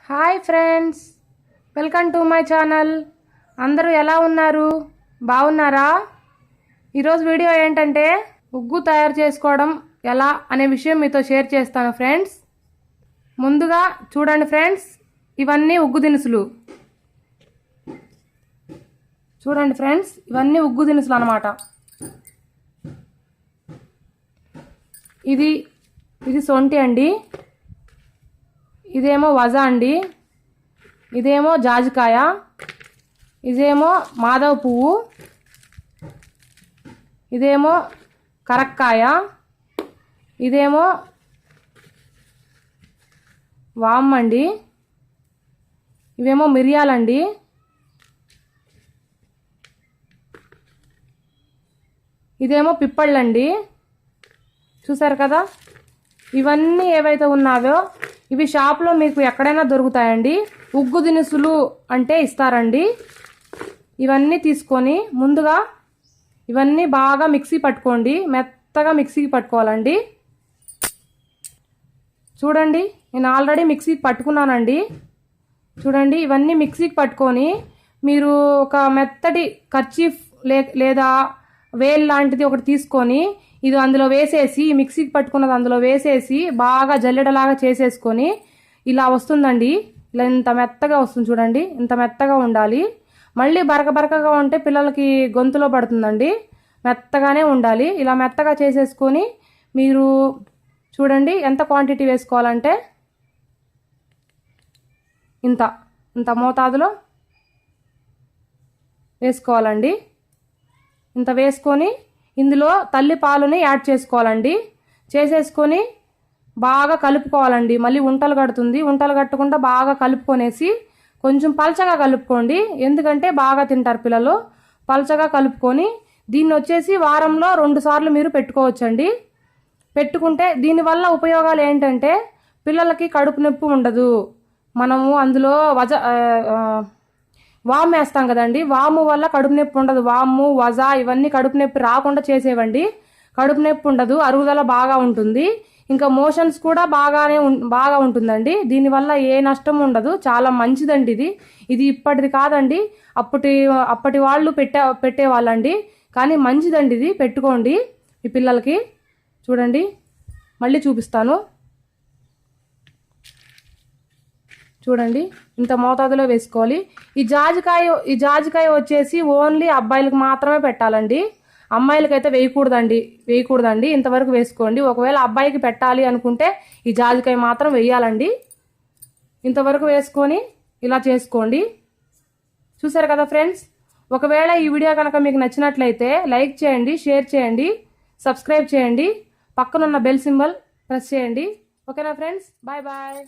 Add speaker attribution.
Speaker 1: Hi friends, welcome to my channel. అందరూ ఎలా ఉన్నారు? బాగున్నారా? ఈరోజు వీడియో ఏంటంటే ఉగ్గు తయారు చేసుకోవడం ఎలా అనే విషయం మీతో షేర్ చేస్తాను ఫ్రెండ్స్. ముందుగా చూడండి ఫ్రెండ్స్, ఇవన్నీ ఉగ్గు దినుసులు. చూడండి ఫ్రెండ్స్, ఇవన్నీ ఉగ్గు దినుసులు అన్నమాట. ఇది సొంటి అండి, ఇదేమో వజా అండి, ఇదేమో జాజికాయ, ఇదేమో మాధవ పువ్వు, ఇదేమో కరక్కాయ, ఇదేమో వామ్ అండి, ఇవేమో మిరియాలండి, ఇదేమో పిప్పళ్ళండి. చూసారు కదా, ఇవన్నీ ఏవైతే ఉన్నావో ఇవి షాప్లో మీకు ఎక్కడైనా దొరుకుతాయండి. ఉగ్గు దినుసులు అంటే ఇస్తారండి. ఇవన్నీ తీసుకొని ముందుగా ఇవన్నీ బాగా మిక్సీ పట్టుకోండి, మెత్తగా మిక్సీకి పట్టుకోవాలండి. చూడండి, నేను ఆల్రెడీ మిక్సీకి పట్టుకున్నానండి. చూడండి, ఇవన్నీ మిక్సీకి పట్టుకొని మీరు ఒక మెత్తటి కర్చీఫ్ లేదా వేల్ లాంటిది ఒకటి తీసుకొని ఇది అందులో వేసేసి, మిక్సీకి పట్టుకున్నది అందులో వేసేసి బాగా జల్లెడలాగా చేసేసుకొని ఇలా వస్తుందండి. ఇలా ఇంత మెత్తగా వస్తుంది చూడండి, ఇంత మెత్తగా ఉండాలి. మళ్ళీ బరకగా ఉంటే పిల్లలకి గొంతులో పడుతుందండి. మెత్తగానే ఉండాలి. ఇలా మెత్తగా చేసేసుకొని మీరు చూడండి ఎంత క్వాంటిటీ వేసుకోవాలంటే ఇంత మోతాదులో వేసుకోవాలండి. ఇంత వేసుకొని ఇందులో తల్లి పాలుని యాడ్ చేసుకోవాలండి. చేసేసుకొని బాగా కలుపుకోవాలండి. మళ్ళీ ఉంటలు కడుతుంది, ఉంటలు కట్టకుండా బాగా కలుపుకొనేసి కొంచెం పల్చగా కలుపుకోండి, ఎందుకంటే బాగా తింటారు పిల్లలు. పల్చగా కలుపుకొని దీన్ని వచ్చేసి వారంలో 2 సార్లు మీరు పెట్టుకోవచ్చండి. పెట్టుకుంటే దీనివల్ల ఉపయోగాలు ఏంటంటే పిల్లలకి కడుపు నొప్పి ఉండదు. మనము అందులో వాము వేస్తాం కదండి, వాము వల్ల కడుపు నొప్పి ఉండదు. వాము వజా ఇవన్నీ కడుపు నొప్పి రాకుండా చేసేవండి. కడుపు నొప్పి ఉండదు, అరుగుదల బాగా ఉంటుంది. ఇంకా మోషన్స్ కూడా బాగా ఉంటుందండి. దీనివల్ల ఏ నష్టం ఉండదు, చాలా మంచిదండి. ఇది ఇప్పటిది కాదండి, అప్పటి వాళ్ళు పెట్టేవాళ్ళండి. కానీ మంచిదండి, ఇది పెట్టుకోండి ఈ పిల్లలకి. చూడండి, మళ్ళీ చూపిస్తాను. చూడండి, ఇంత మోతాదులో వేసుకోవాలి. ఈ జాజికాయ వచ్చేసి ఓన్లీ అబ్బాయిలకు మాత్రమే పెట్టాలండి, అమ్మాయిలకైతే వేయకూడదండి. ఇంతవరకు వేసుకోండి. ఒకవేళ అబ్బాయికి పెట్టాలి అనుకుంటే ఈ జాజికాయ మాత్రం వేయాలండి. ఇంతవరకు వేసుకొని ఇలా చేసుకోండి. చూసారు కదా ఫ్రెండ్స్, ఒకవేళ ఈ వీడియో కనుక మీకు నచ్చినట్లయితే లైక్ చేయండి, షేర్ చేయండి, సబ్స్క్రైబ్ చేయండి, పక్కనున్న బెల్ సింబల్ ప్రెస్ చేయండి. ఓకేనా ఫ్రెండ్స్, బాయ్ బాయ్.